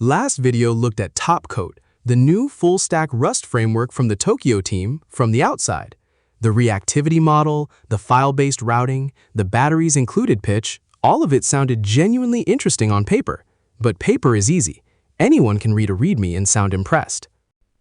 Last video looked at Topcoat, the new full-stack Rust framework from the Tokio team from the outside. The reactivity model, the file-based routing, the batteries included pitch, all of it sounded genuinely interesting on paper. But paper is easy. Anyone can read a README and sound impressed.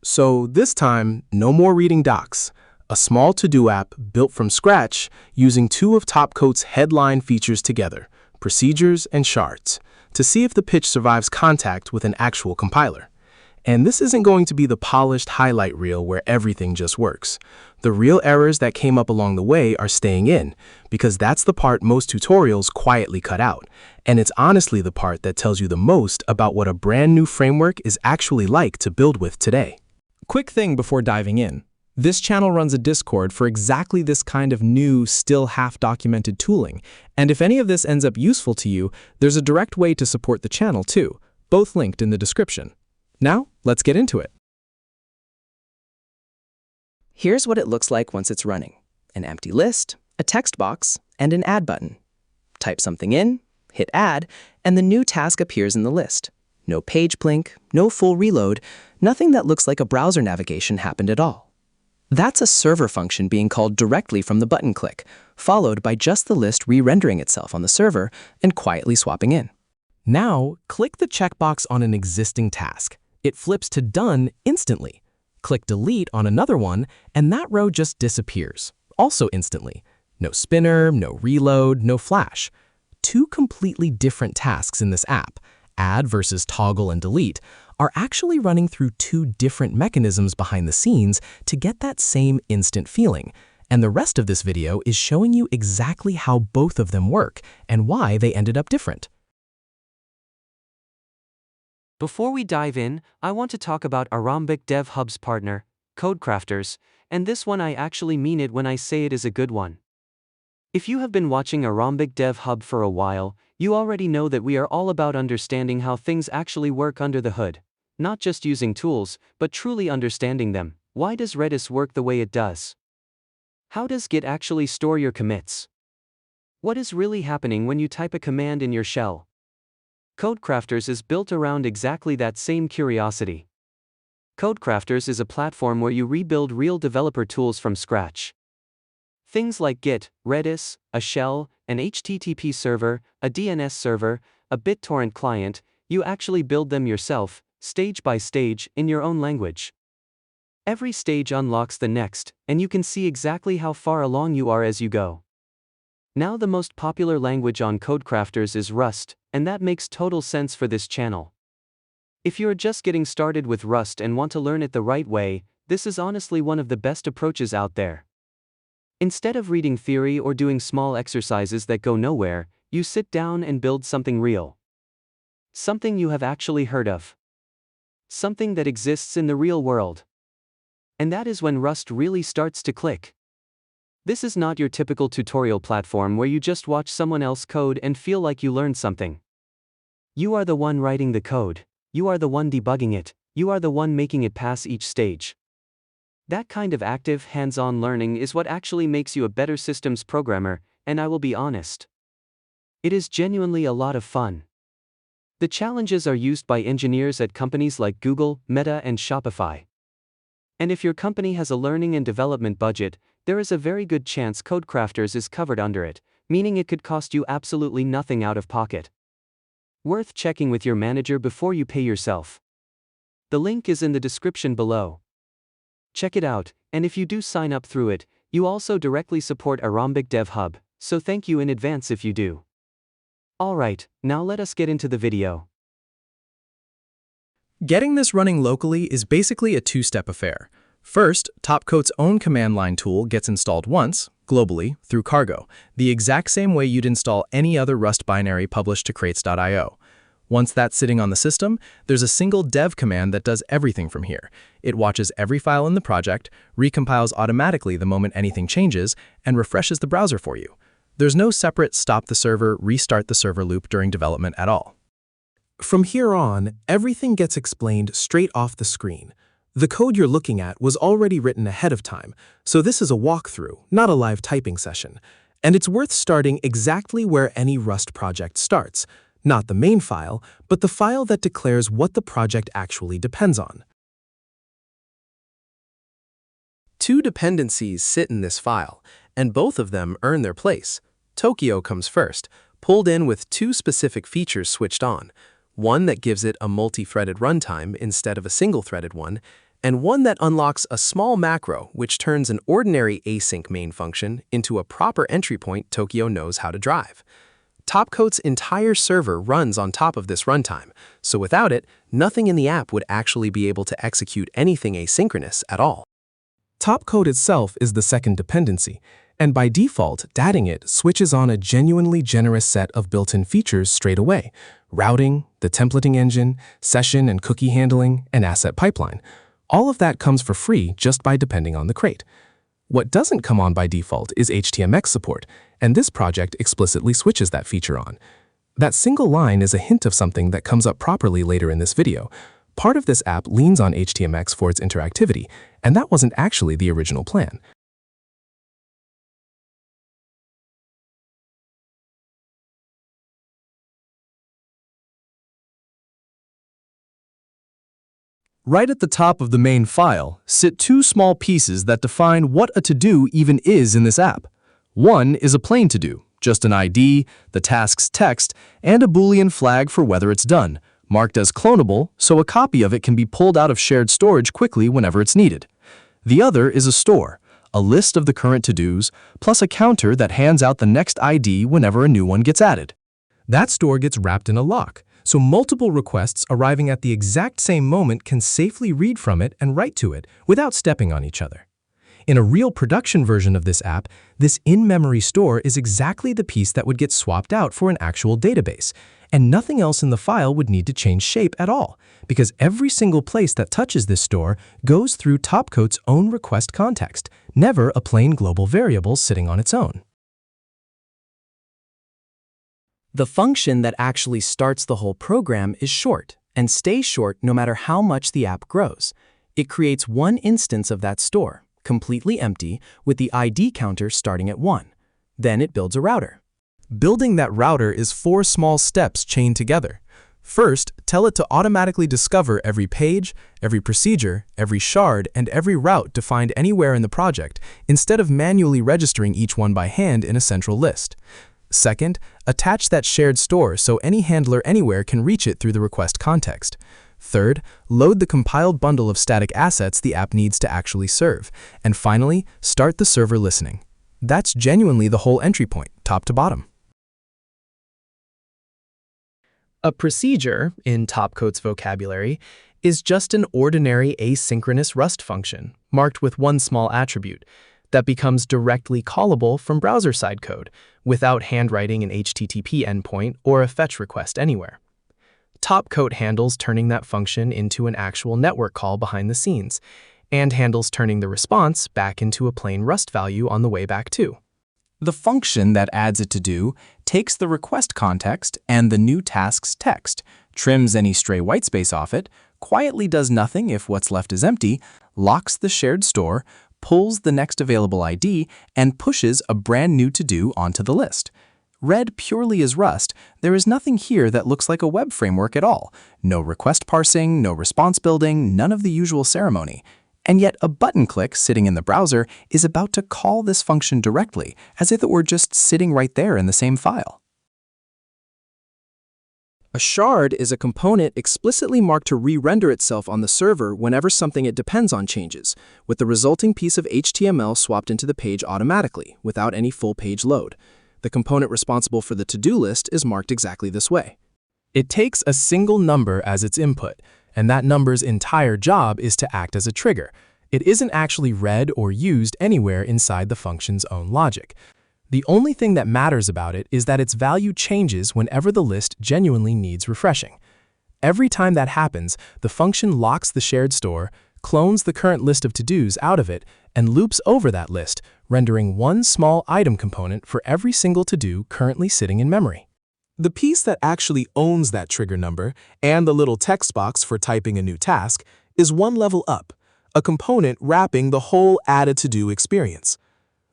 So this time, no more reading docs. A small to-do app built from scratch using two of Topcoat's headline features together, procedures and shards, to see if the pitch survives contact with an actual compiler. And this isn't going to be the polished highlight reel where everything just works. The real errors that came up along the way are staying in, because that's the part most tutorials quietly cut out. And it's honestly the part that tells you the most about what a brand new framework is actually like to build with today. Quick thing before diving in. This channel runs a Discord for exactly this kind of new, still half-documented tooling. And if any of this ends up useful to you, there's a direct way to support the channel too, both linked in the description. Now, let's get into it. Here's what it looks like once it's running. An empty list, a text box, and an add button. Type something in, hit add, and the new task appears in the list. No page blink, no full reload, nothing that looks like a browser navigation happened at all. That's a server function being called directly from the button click, followed by just the list re-rendering itself on the server and quietly swapping in. Now, click the checkbox on an existing task. It flips to done instantly. Click delete on another one, and that row just disappears, also instantly. No spinner, no reload, no flash. Two completely different tasks in this app, add versus toggle and delete, are actually running through two different mechanisms behind the scenes to get that same instant feeling. And the rest of this video is showing you exactly how both of them work and why they ended up different. Before we dive in, I want to talk about Aarambh Dev Hub's partner, Codecrafters, and this one I actually mean it when I say it is a good one. If you have been watching Aarambh Dev Hub for a while, you already know that we are all about understanding how things actually work under the hood. Not just using tools, but truly understanding them. Why does Redis work the way it does? How does Git actually store your commits? What is really happening when you type a command in your shell? Codecrafters is built around exactly that same curiosity. Codecrafters is a platform where you rebuild real developer tools from scratch. Things like Git, Redis, a shell, an HTTP server, a DNS server, a BitTorrent client, you actually build them yourself, stage by stage, in your own language. Every stage unlocks the next, and you can see exactly how far along you are as you go. Now the most popular language on Codecrafters is Rust, and that makes total sense for this channel. If you're just getting started with Rust and want to learn it the right way, this is honestly one of the best approaches out there. Instead of reading theory or doing small exercises that go nowhere, you sit down and build something real. Something you have actually heard of. Something that exists in the real world. And that is when Rust really starts to click. This is not your typical tutorial platform where you just watch someone else code and feel like you learned something. You are the one writing the code, you are the one debugging it, you are the one making it pass each stage. That kind of active, hands-on learning is what actually makes you a better systems programmer, and I will be honest. It is genuinely a lot of fun. The challenges are used by engineers at companies like Google, Meta, and Shopify. And if your company has a learning and development budget, there is a very good chance Codecrafters is covered under it, meaning it could cost you absolutely nothing out of pocket. Worth checking with your manager before you pay yourself. The link is in the description below. Check it out, and if you do sign up through it, you also directly support Aarambh Dev Hub, so thank you in advance if you do. Alright, now let us get into the video. Getting this running locally is basically a two-step affair. First, Topcoat's own command line tool gets installed once, globally, through Cargo, the exact same way you'd install any other Rust binary published to crates.io. Once that's sitting on the system, there's a single dev command that does everything from here. It watches every file in the project, recompiles automatically the moment anything changes, and refreshes the browser for you. There's no separate stop the server, restart the server loop during development at all. From here on, everything gets explained straight off the screen. The code you're looking at was already written ahead of time, so this is a walkthrough, not a live typing session. And it's worth starting exactly where any Rust project starts. not the main file, but the file that declares what the project actually depends on. Two dependencies sit in this file, and both of them earn their place. Tokio comes first, pulled in with two specific features switched on, one that gives it a multi-threaded runtime instead of a single-threaded one, and one that unlocks a small macro which turns an ordinary async main function into a proper entry point Tokio knows how to drive. Topcoat's entire server runs on top of this runtime, so without it, nothing in the app would actually be able to execute anything asynchronous at all. Topcoat itself is the second dependency, and by default, dating it switches on a genuinely generous set of built-in features straight away: routing, the templating engine, session and cookie handling, and asset pipeline. All of that comes for free just by depending on the crate. What doesn't come on by default is htmx support, and this project explicitly switches that feature on. That single line is a hint of something that comes up properly later in this video. Part of this app leans on htmx for its interactivity, and that wasn't actually the original plan. Right at the top of the main file sit two small pieces that define what a to-do even is in this app. One is a plain to-do, just an ID, the task's text, and a Boolean flag for whether it's done, marked as clonable so a copy of it can be pulled out of shared storage quickly whenever it's needed. The other is a store, a list of the current to-dos, plus a counter that hands out the next ID whenever a new one gets added. That store gets wrapped in a lock, so multiple requests arriving at the exact same moment can safely read from it and write to it without stepping on each other. In a real production version of this app, this in-memory store is exactly the piece that would get swapped out for an actual database, and nothing else in the file would need to change shape at all, because every single place that touches this store goes through Topcoat's own request context, never a plain global variable sitting on its own. The function that actually starts the whole program is short, and stays short no matter how much the app grows. It creates one instance of that store, completely empty, with the ID counter starting at 1. Then it builds a router. Building that router is 4 small steps chained together. First, tell it to automatically discover every page, every procedure, every shard, and every route defined anywhere in the project, instead of manually registering each one by hand in a central list. Second, attach that shared store so any handler anywhere can reach it through the request context. Third, load the compiled bundle of static assets the app needs to actually serve. And finally, start the server listening. That's genuinely the whole entry point, top to bottom. A procedure, in Topcoat's vocabulary, is just an ordinary asynchronous Rust function, marked with one small attribute, that becomes directly callable from browser-side code, without handwriting an HTTP endpoint or a fetch request anywhere. Topcoat handles turning that function into an actual network call behind the scenes, and handles turning the response back into a plain Rust value on the way back too. The function that adds a to-do takes the request context and the new task's text, trims any stray whitespace off it, quietly does nothing if what's left is empty, locks the shared store, pulls the next available ID, and pushes a brand new to-do onto the list. Read purely as Rust, there is nothing here that looks like a web framework at all. No request parsing, no response building, none of the usual ceremony. And yet a button click sitting in the browser is about to call this function directly, as if it were just sitting right there in the same file. A shard is a component explicitly marked to re-render itself on the server whenever something it depends on changes, with the resulting piece of HTML swapped into the page automatically, without any full page load. The component responsible for the to-do list is marked exactly this way. It takes a single number as its input, and that number's entire job is to act as a trigger. It isn't actually read or used anywhere inside the function's own logic. The only thing that matters about it is that its value changes whenever the list genuinely needs refreshing. Every time that happens, the function locks the shared store, clones the current list of to-dos out of it, and loops over that list, rendering one small item component for every single to-do currently sitting in memory. The piece that actually owns that trigger number and the little text box for typing a new task is one level up, a component wrapping the whole add a to-do experience.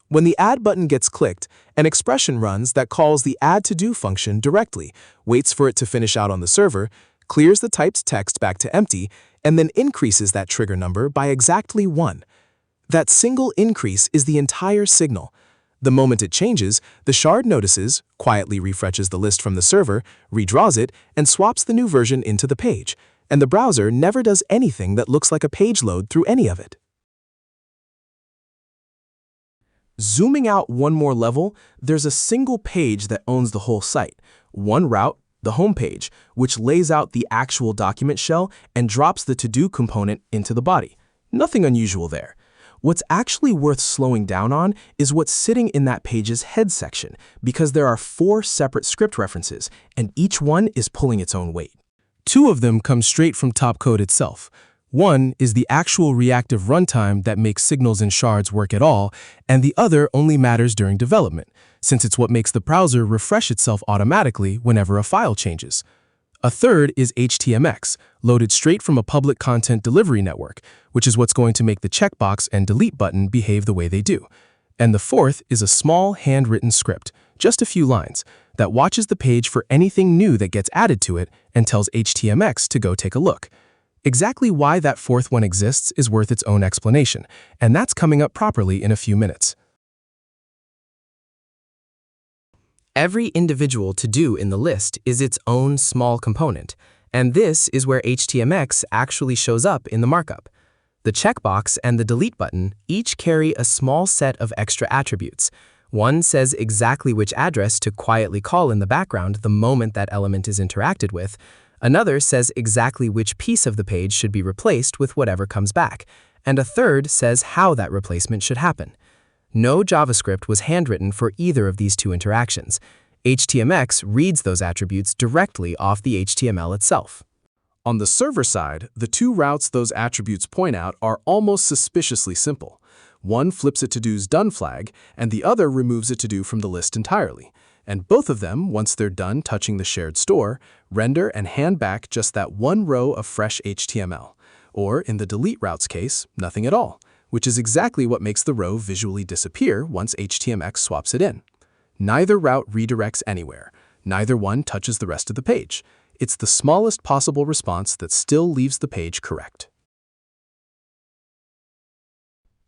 When the Add button gets clicked, an expression runs that calls the Add to Do function directly, waits for it to finish out on the server, clears the typed text back to empty, and then increases that trigger number by exactly 1. That single increase is the entire signal. The moment it changes, the shard notices, quietly refreshes the list from the server, redraws it, and swaps the new version into the page, and the browser never does anything that looks like a page load through any of it. Zooming out one more level, there's a single page that owns the whole site. One route, the home page, which lays out the actual document shell and drops the to-do component into the body. Nothing unusual there. What's actually worth slowing down on is what's sitting in that page's head section, because there are 4 separate script references, and each one is pulling its own weight. 2 of them come straight from Topcoat itself. One is the actual reactive runtime that makes signals in shards work at all, and the other only matters during development, since it's what makes the browser refresh itself automatically whenever a file changes. A third is htmx, loaded straight from a public content delivery network, which is what's going to make the checkbox and delete button behave the way they do. And the fourth is a small handwritten script, just a few lines, that watches the page for anything new that gets added to it and tells htmx to go take a look. Exactly why that fourth one exists is worth its own explanation, and that's coming up properly in a few minutes. Every individual to-do in the list is its own small component, and this is where htmx actually shows up in the markup. The checkbox and the delete button each carry a small set of extra attributes. One says exactly which address to quietly call in the background the moment that element is interacted with. Another says exactly which piece of the page should be replaced with whatever comes back, and a third says how that replacement should happen. No JavaScript was handwritten for either of these 2 interactions. htmx reads those attributes directly off the HTML itself. On the server side, the 2 routes those attributes point out are almost suspiciously simple. One flips a to-do's done flag, and the other removes a to-do from the list entirely. And both of them, once they're done touching the shared store, render and hand back just that one row of fresh HTML. Or, in the delete route's case, nothing at all, which is exactly what makes the row visually disappear once htmx swaps it in. Neither route redirects anywhere. Neither one touches the rest of the page. It's the smallest possible response that still leaves the page correct.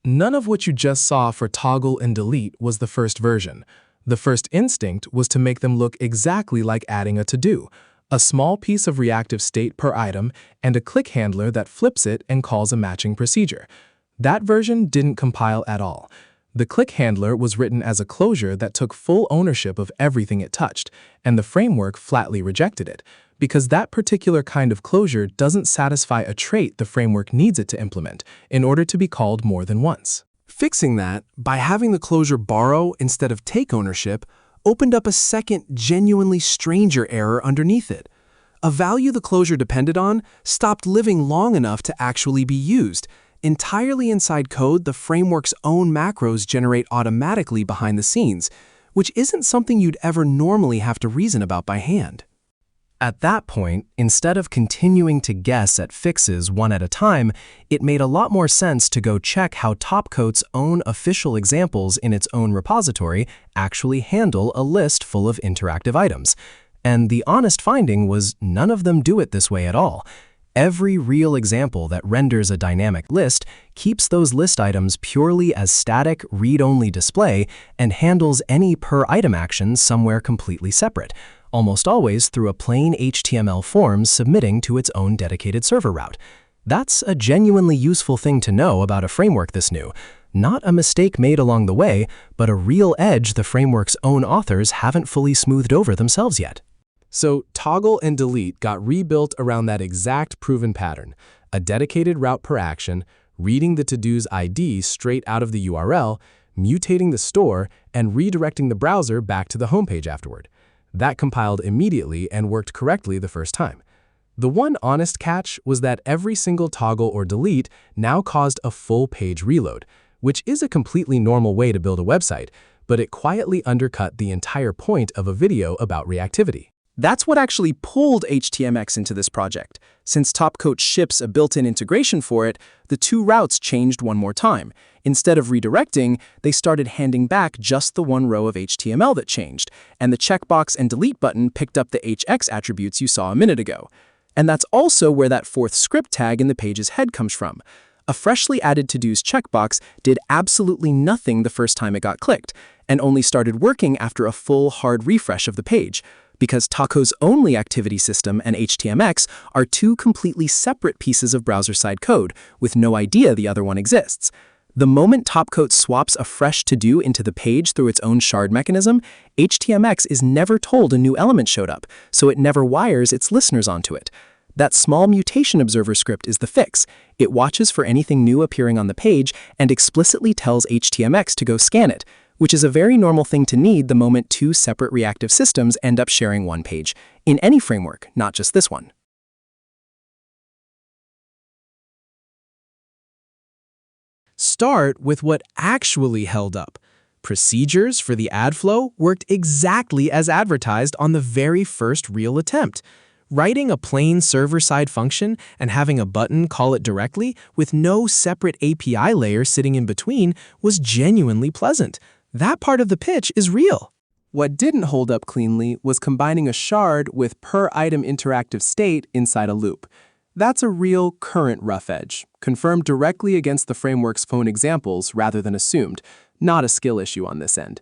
None of what you just saw for toggle and delete was the first version. The first instinct was to make them look exactly like adding a to-do, a small piece of reactive state per item, and a click handler that flips it and calls a matching procedure. That version didn't compile at all. The click handler was written as a closure that took full ownership of everything it touched, and the framework flatly rejected it, because that particular kind of closure doesn't satisfy a trait the framework needs it to implement in order to be called more than once. Fixing that, by having the closure borrow instead of take ownership, opened up a second, genuinely stranger error underneath it. A value the closure depended on stopped living long enough to actually be used. Entirely inside code, the framework's own macros generate automatically behind the scenes, which isn't something you'd ever normally have to reason about by hand. At that point, instead of continuing to guess at fixes one at a time, it made a lot more sense to go check how Topcoat's own official examples in its own repository actually handle a list full of interactive items. And the honest finding was none of them do it this way at all. Every real example that renders a dynamic list keeps those list items purely as static, read-only display and handles any per-item actions somewhere completely separate, almost always through a plain HTML form submitting to its own dedicated server route. That's a genuinely useful thing to know about a framework this new. Not a mistake made along the way, but a real edge the framework's own authors haven't fully smoothed over themselves yet. So toggle and delete got rebuilt around that exact proven pattern, a dedicated route per action, reading the to-do's ID straight out of the URL, mutating the store, and redirecting the browser back to the homepage afterward. That compiled immediately and worked correctly the first time. The one honest catch was that every single toggle or delete now caused a full page reload, which is a completely normal way to build a website, but it quietly undercut the entire point of a video about reactivity. That's what actually pulled htmx into this project. Since Topcoat ships a built-in integration for it, the two routes changed one more time. Instead of redirecting, they started handing back just the one row of HTML that changed, and the checkbox and delete button picked up the hx attributes you saw a minute ago. And that's also where that fourth script tag in the page's head comes from. A freshly added to-dos checkbox did absolutely nothing the first time it got clicked, and only started working after a full hard refresh of the page, because Taco's only activity system and htmx are two completely separate pieces of browser-side code, with no idea the other one exists. The moment Topcoat swaps a fresh to-do into the page through its own shard mechanism, htmx is never told a new element showed up, so it never wires its listeners onto it. That small mutation observer script is the fix. It watches for anything new appearing on the page and explicitly tells htmx to go scan it, which is a very normal thing to need the moment two separate reactive systems end up sharing one page, in any framework, not just this one. Start with what actually held up. Procedures for the ad flow worked exactly as advertised on the very first real attempt. Writing a plain server-side function and having a button call it directly with no separate API layer sitting in between was genuinely pleasant. That part of the pitch is real. What didn't hold up cleanly was combining a shard with per-item interactive state inside a loop. That's a real current rough edge, confirmed directly against the framework's phone examples rather than assumed, not a skill issue on this end.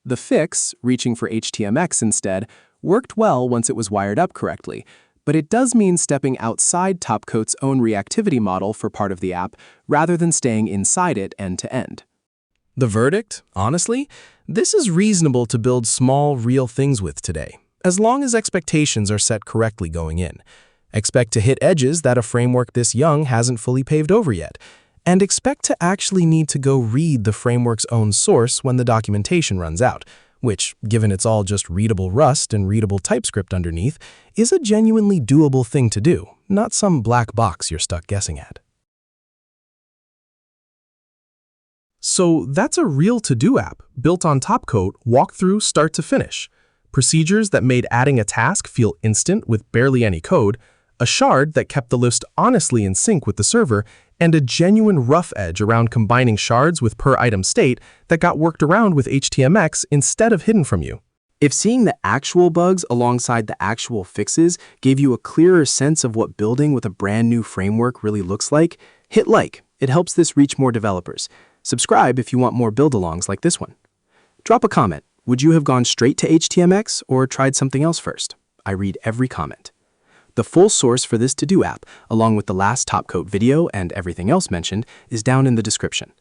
The fix, reaching for htmx instead, worked well once it was wired up correctly, but it does mean stepping outside Topcoat's own reactivity model for part of the app rather than staying inside it end to end. The verdict, honestly, this is reasonable to build small, real things with today, as long as expectations are set correctly going in. Expect to hit edges that a framework this young hasn't fully paved over yet, and expect to actually need to go read the framework's own source when the documentation runs out, which, given it's all just readable Rust and readable TypeScript underneath, is a genuinely doable thing to do, not some black box you're stuck guessing at. So that's a real to-do app built on Topcoat, walkthrough start to finish. Procedures that made adding a task feel instant with barely any code, a shard that kept the list honestly in sync with the server, and a genuine rough edge around combining shards with per-item state that got worked around with htmx instead of hidden from you. If seeing the actual bugs alongside the actual fixes gave you a clearer sense of what building with a brand new framework really looks like, hit like. It helps this reach more developers. Subscribe if you want more build-alongs like this one. Drop a comment. Would you have gone straight to htmx or tried something else first? I read every comment. The full source for this to-do app, along with the last Topcoat video and everything else mentioned, is down in the description.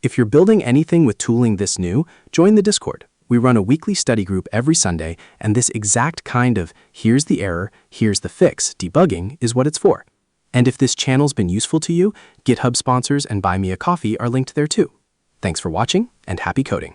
If you're building anything with tooling this new, join the Discord. We run a weekly study group every Sunday, and this exact kind of here's the error, here's the fix debugging is what it's for. And if this channel's been useful to you, GitHub sponsors and Buy Me a Coffee are linked there too. Thanks for watching, and happy coding.